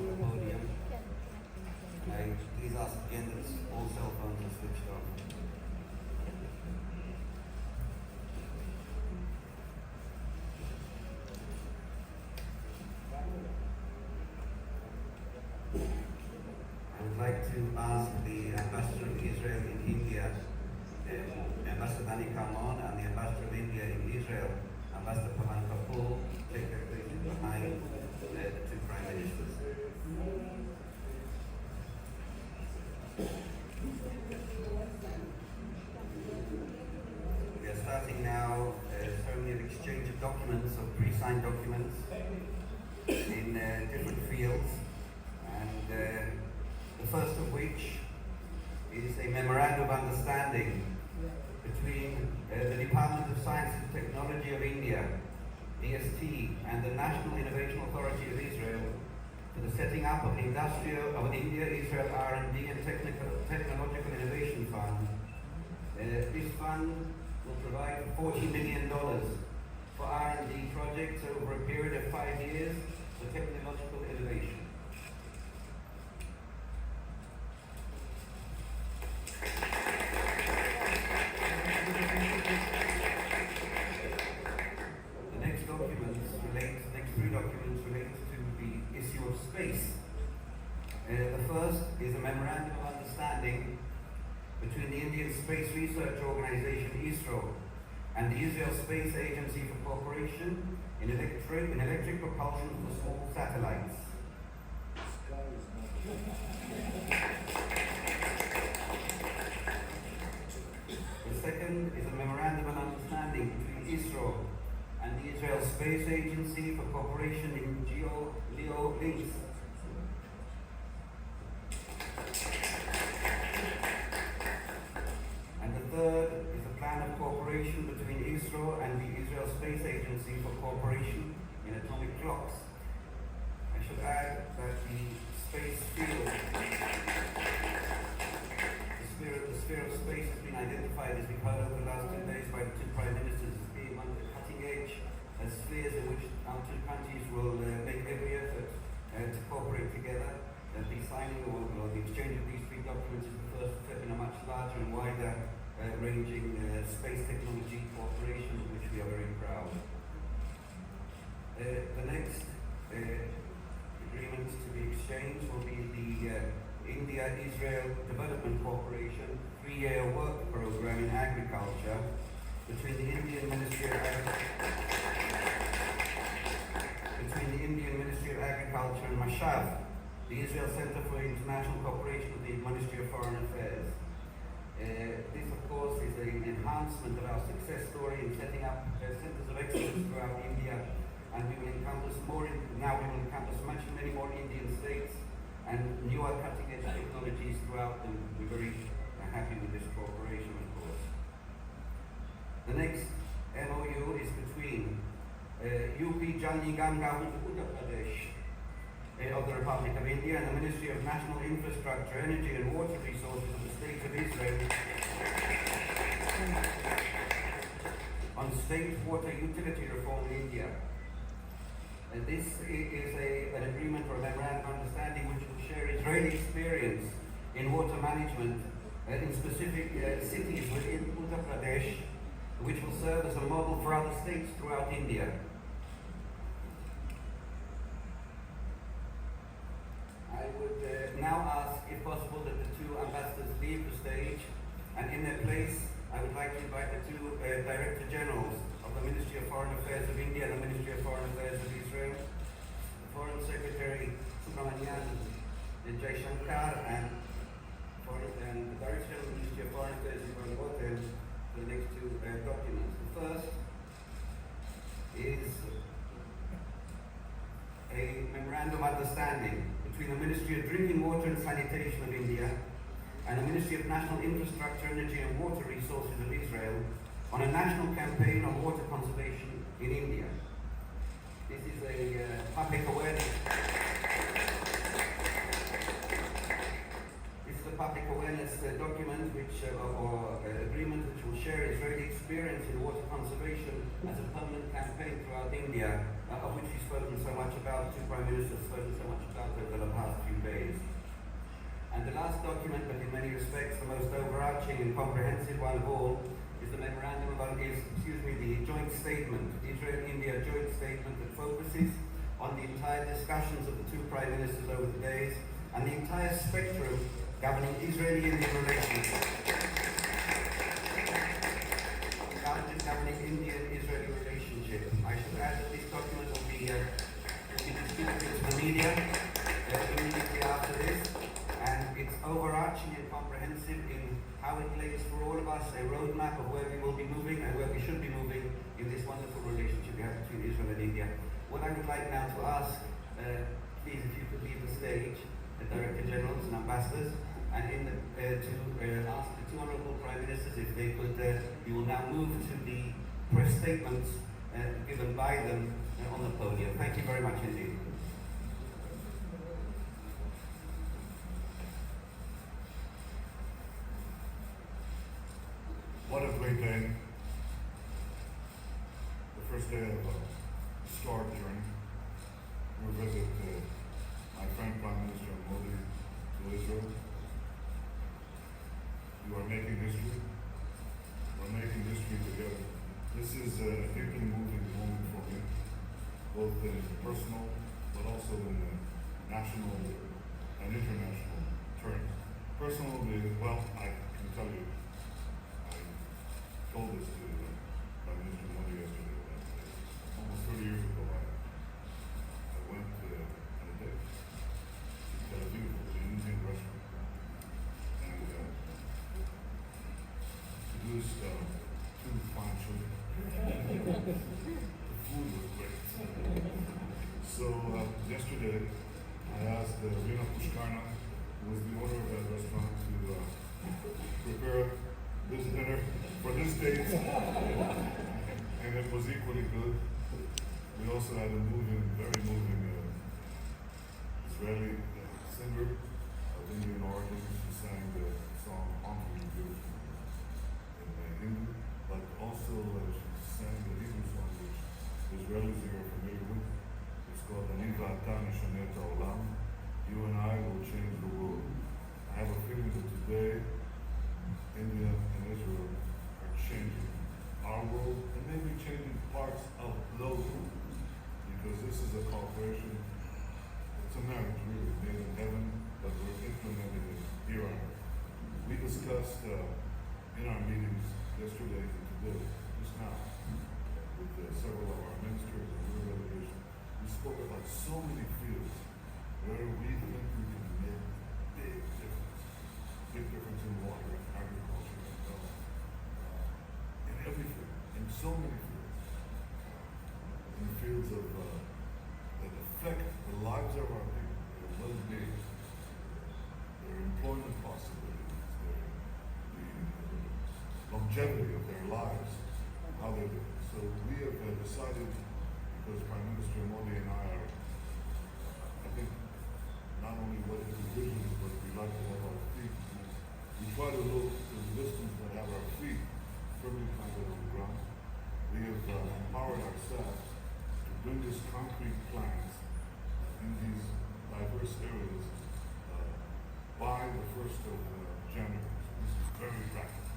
on the podium. Please ask again that all cell phones are switched off. I would like to ask the Ambassador of Israel in India, Ambassador Dani Kalmon, and the Ambassador of India in Israel, Ambassador Pavan Kapoor, take their places behind the two Prime Ministers. We are starting now a ceremony of exchange of documents, of pre-signed documents in different fields, and the first of which is a memorandum of understanding between the Department of Science and Technology of India, DST, and the National Innovation Authority of Israel for the setting up of an India-Israel R&D and Technological Innovation Fund. This fund will provide $40 million for R&D projects over a period of 5 years for technological innovation. The next three documents relate to the issue of space. The first is a memorandum of understanding between the Indian Space Research Organization ISRO and the Israel Space Agency for Cooperation in electric propulsion for small satellites. The second is a memorandum of understanding between ISRO and the Israel Space Agency for Cooperation in GEO-LEO links. And the third is a plan of cooperation between ISRO and the Israel Space Agency for Cooperation in atomic clocks. I should add that the space field, the sphere of space has been identified, as we've heard over the last 2 days by the two Prime Ministers, as being one of the cutting edge spheres in which our two countries will make every effort to cooperate together. The signing or the exchange of these three documents is the first step in a much larger and wider ranging space technology cooperation, of which we are very proud. The next agreement to be exchanged will be the India-Israel Development Cooperation 3-year work program in agriculture between the Indian Ministry of Agriculture and Mashav, the Israel Center for International Cooperation with the Ministry of Foreign Affairs. This, of course, is an enhancement of our success story in setting up centers of excellence throughout India, and we will encompass many more Indian states and newer cutting-edge technologies throughout them. We're very happy with this cooperation, of course. The next MOU is between UP Jal Nigam Government of Uttar Pradesh of the Republic of India and the Ministry of National Infrastructure, Energy and Water Resources of the State of Israel on state water utility reform in India. This is an agreement or a memorandum of understanding which will share Israeli experience in water management in specific cities within Uttar Pradesh, which will serve as a model for other states throughout India. I would now ask, if possible, that the two ambassadors leave the stage, and in their place, I would like to invite the two Director Generals of the Ministry of Foreign Affairs of India and the Ministry of Foreign Affairs of Israel, the Foreign Secretary Subramanian Jaishankar, and the Director General of the Ministry of Foreign Affairs Ivan Botel, for the next two documents. The first is a memorandum of understanding between the Ministry of Drinking Water and Sanitation of India and the Ministry of National Infrastructure, Energy and Water Resources of Israel on a national campaign on water conservation in India. This is a public awareness. Public awareness document or agreement which will share Israeli experience in water conservation as a permanent campaign throughout India, of which we've spoken so much about, the two Prime Ministers have spoken so much about over the document, but in many respects the most overarching and comprehensive one of all, is the memorandum the joint statement, Israel-India joint statement that focuses on the entire discussions of the two prime ministers over the days and the entire spectrum governing Israeli-Indian relations. Governing Indian-Israeli relationship. I should add that this document will be distributed to the media immediately after this, and it's overarching and comprehensive in how it lays for all of us a roadmap of where we will be moving and where we should be moving in this wonderful relationship we have between Israel and India. What I would like now to ask, please if you could leave the stage, the Director Generals and Ambassadors, and to ask the two Honourable Prime Ministers if they could, we will now move to the press statements given by them on the podium. Thank you very much indeed. What a great day. The first day of a historic journey. We'll visit my friend Prime Minister Modi to Israel. You are making history. We're making history together. This is a deeply moving moment for me, both in personal but also in national and international terms. Personally, well, I can tell you, told this to Prime Minister Modi yesterday that almost 30 years ago I went on a date to a beautiful Indian restaurant and introduced two fine children. The food was great. So yesterday I asked Rina Pushkarna, who was the owner of that restaurant, to prepare this dinner for this date, and it was equally good. We also had a very moving Israeli singer of Indian origin who sang the song "Haunting You" in Hindi, but also she sang the Hebrew song which Israelis here are familiar with. It's called "Ani V'ata Nishaneh et Ha'olam." You and I will change the world. I have a feeling that today India and Israel are changing our world and maybe changing parts of those worlds, because this is a cooperation. It's a marriage really made in heaven, but we're implementing it here on earth. We discussed in our meetings yesterday and today, just now, with several of our ministers and your delegation, we spoke about so many fields where we think we can make big difference in water and agriculture and in everything, in so many fields, in the fields of that affect the lives of our people, their well-being, their employment possibilities, the longevity of their lives, how they live. So we have decided, because Prime Minister Modi and I are, I think, not only what his vision is, but we like to have our feet. We try to look to the distance but have our feet firmly planted on the ground. We have empowered our staff to bring this concrete plans in these diverse areas by the 1st of January. So this is very practical.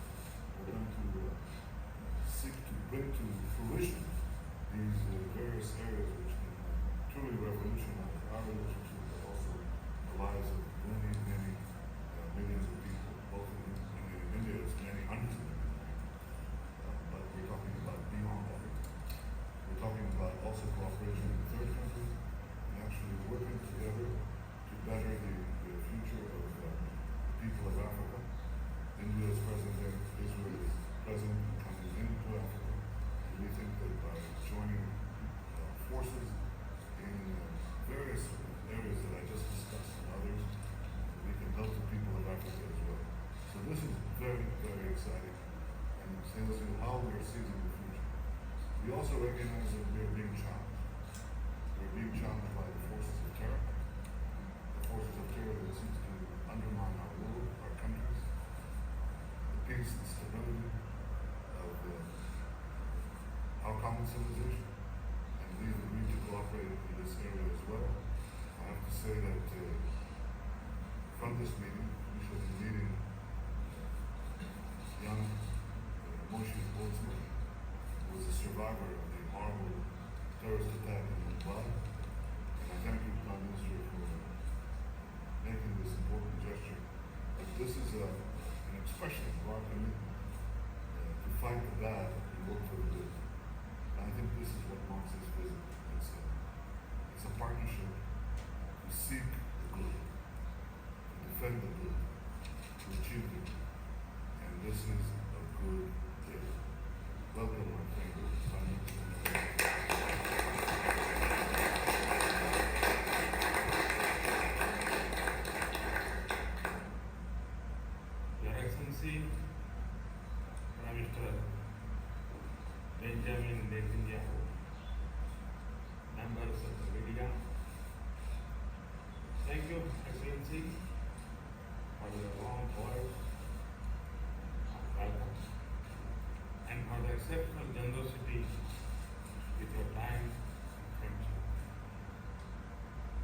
We're going to seek to bring to fruition these various areas which can truly revolutionize our relationship, but also the lives of many millions of people. Both in India, it's many hundreds of millions, but we're talking about beyond that. We're talking about also cooperation with third countries and actually working together to better the future of the people of Africa. India is present there, Israel is present coming into Africa, and we think that by joining forces in various areas that I just discussed and others, we can help the people of Africa as well. So this is very, very exciting, and it tells you how we're seizing the future. We also recognize that we are being challenged. We're being challenged by the forces of terror. The forces of terror that seek to undermine our world, our countries, the peace and stability of our common civilization. And we need to cooperate in this area as well. I have to say that from this meeting, we should question brought him in to fight the bad and work for the good. And I think this is what marks his visit. It's a partnership to seek the good, to defend the good, to achieve the good. And this is a good day. Welcome, my friend. Your Excellency, Prime Minister Benjamin Netanyahu, members of the media, thank you, Excellency, for your warm words of welcome and for the exceptional generosity with your time and friendship.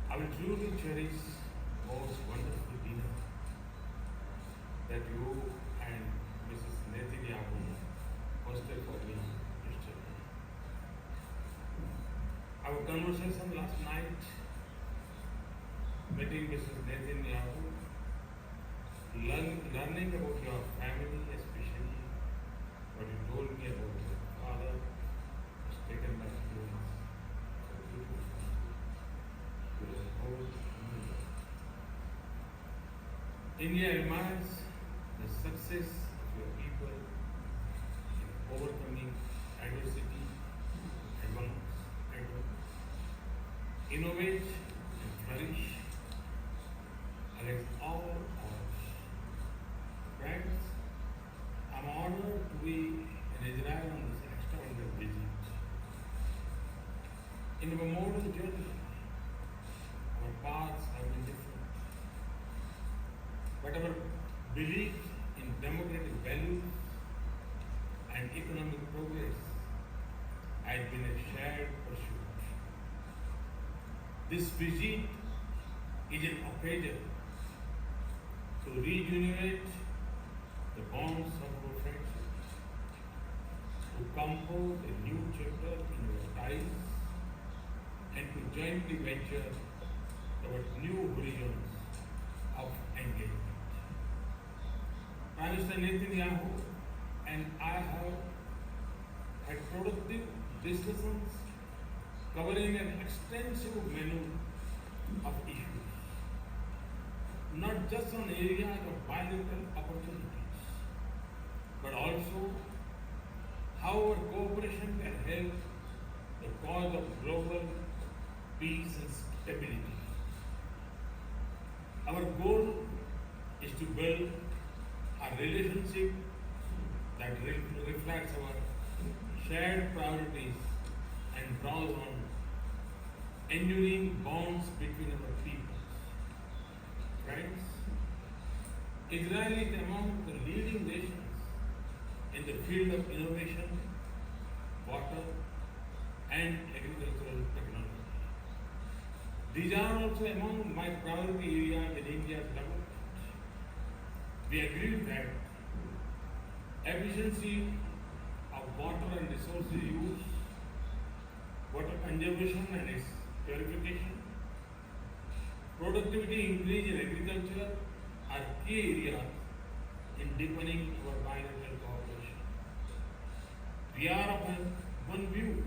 I will truly cherish the most wonderful dinner that you and Mrs. Netanyahu hosted for me yesterday. Our conversation last night, meeting Mrs. Netanyahu, learning about your family, especially what you told me about your father, was taken by feelings so beautiful. You were both amazing. India admires the success of your people in overcoming adversity, innovate and flourish against all odds. Friends, I'm honored to be in Israel on this extraordinary visit. In our modern journey, our paths have been different, but our belief in democratic values and economic progress has been a shared pursuit. This visit is an occasion to regenerate the bonds of our friendship, to compose a new chapter in our ties, and to jointly venture towards new horizons of engagement. Prime Minister Netanyahu and I have had productive discussions covering an extensive menu of issues, not just on areas of bilateral opportunities, but also how our cooperation can help the cause of global peace and stability. Our goal is to build a relationship that reflects our shared priorities and draws on enduring bonds between our peoples. Friends, Israel is among the leading nations in the field of innovation, water, and agricultural technology. These are also among my priority areas in India's development. We agree that efficiency of water and resources use, water conservation and its purification, productivity increase in agriculture are key areas in deepening our bilateral cooperation. We are of one view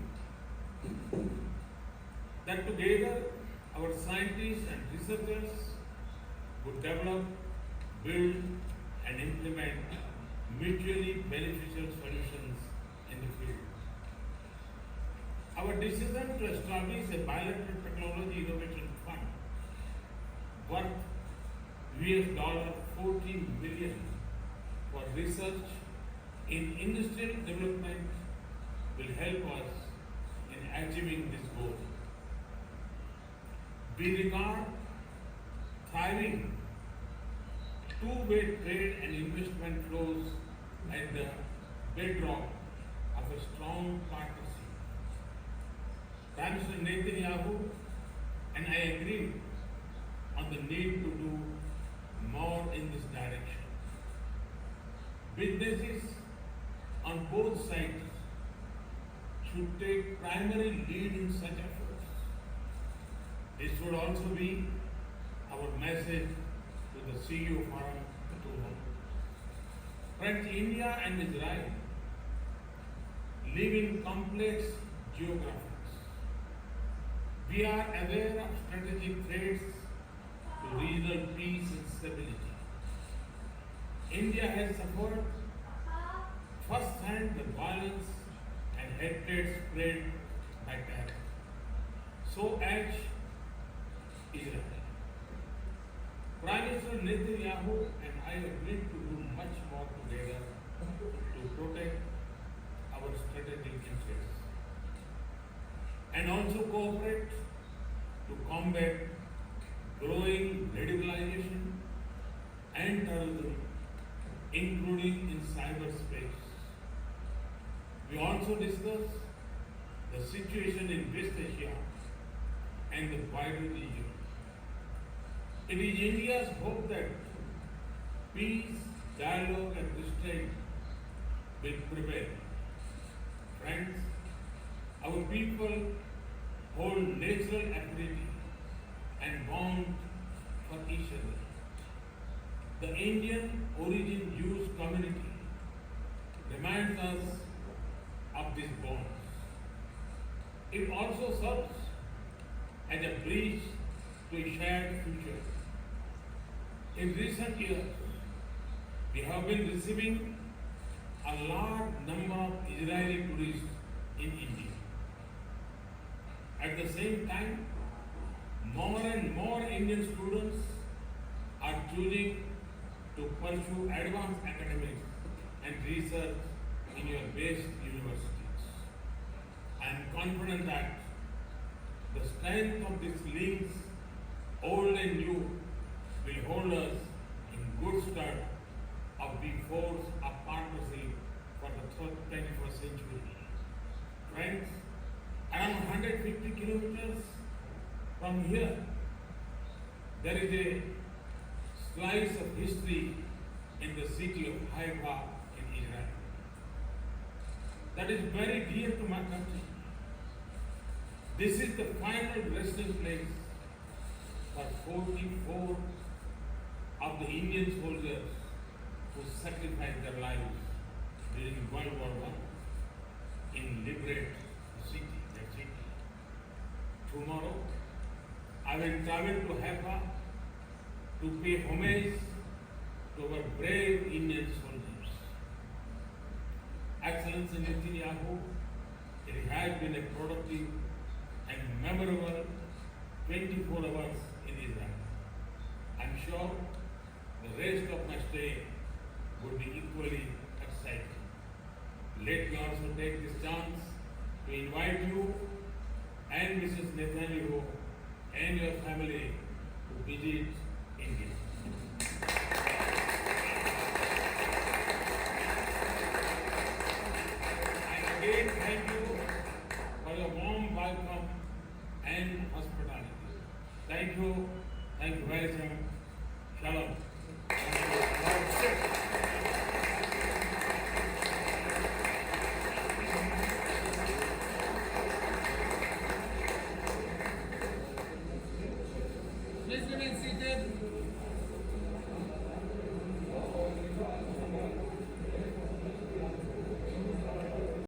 that together our scientists and researchers would develop, build, and implement mutually beneficial solutions in the field. Our decision to establish a bilateral technology innovation fund worth $40 million for research in industrial development will help us in achieving this goal. We regard thriving two-way trade and investment flows as the bedrock of a strong partnership. Prime Minister Netanyahu and I agree on the need to do more in this direction. Businesses on both sides should take primary lead in such efforts. This should also be our message to the CEO Forum 200. Friends, India and Israel live in complex geographies. We are aware of strategic threats to regional peace and stability. India has suffered first-hand the violence and hatred spread by terror. So as Israel. Prime Minister Netanyahu and I agreed to do much more together to protect our strategic interests and also cooperate to combat growing radicalization and terrorism, including in cyberspace. We also discussed the situation in West Asia and the wider region. It is India's hope that peace, dialogue and restraint will prevail. Friends, our people hold natural affinity and bond for each other. The Indian origin Jewish community reminds us of these bonds. It also serves as a bridge to a shared future. In recent years, we have been receiving a large number of Israeli tourists in India. At the same time, more and more Indian students are choosing to pursue advanced academics and research in your best universities. I am confident that the strength of these links, old and new, will hold us in good stead of being force of partnership for the 21st century. Friends, around 150 kilometers from here, there is a slice of history in the city of Haifa in Israel. That is very dear to my country. This is the final resting place for 44 of the Indian soldiers who sacrificed their lives during World War I in liberate the city, that city. Tomorrow, I will travel to Haifa to pay homage to our brave Indian soldiers. Excellency Netanyahu, it has been a productive and memorable 24 hours in Israel. I'm sure the rest of my stay would be equally exciting. Let me also take this chance to invite you and Mrs. Netanyahu and your family to visit India. I again thank you for your warm welcome and hospitality. Thank you very much. Shalom.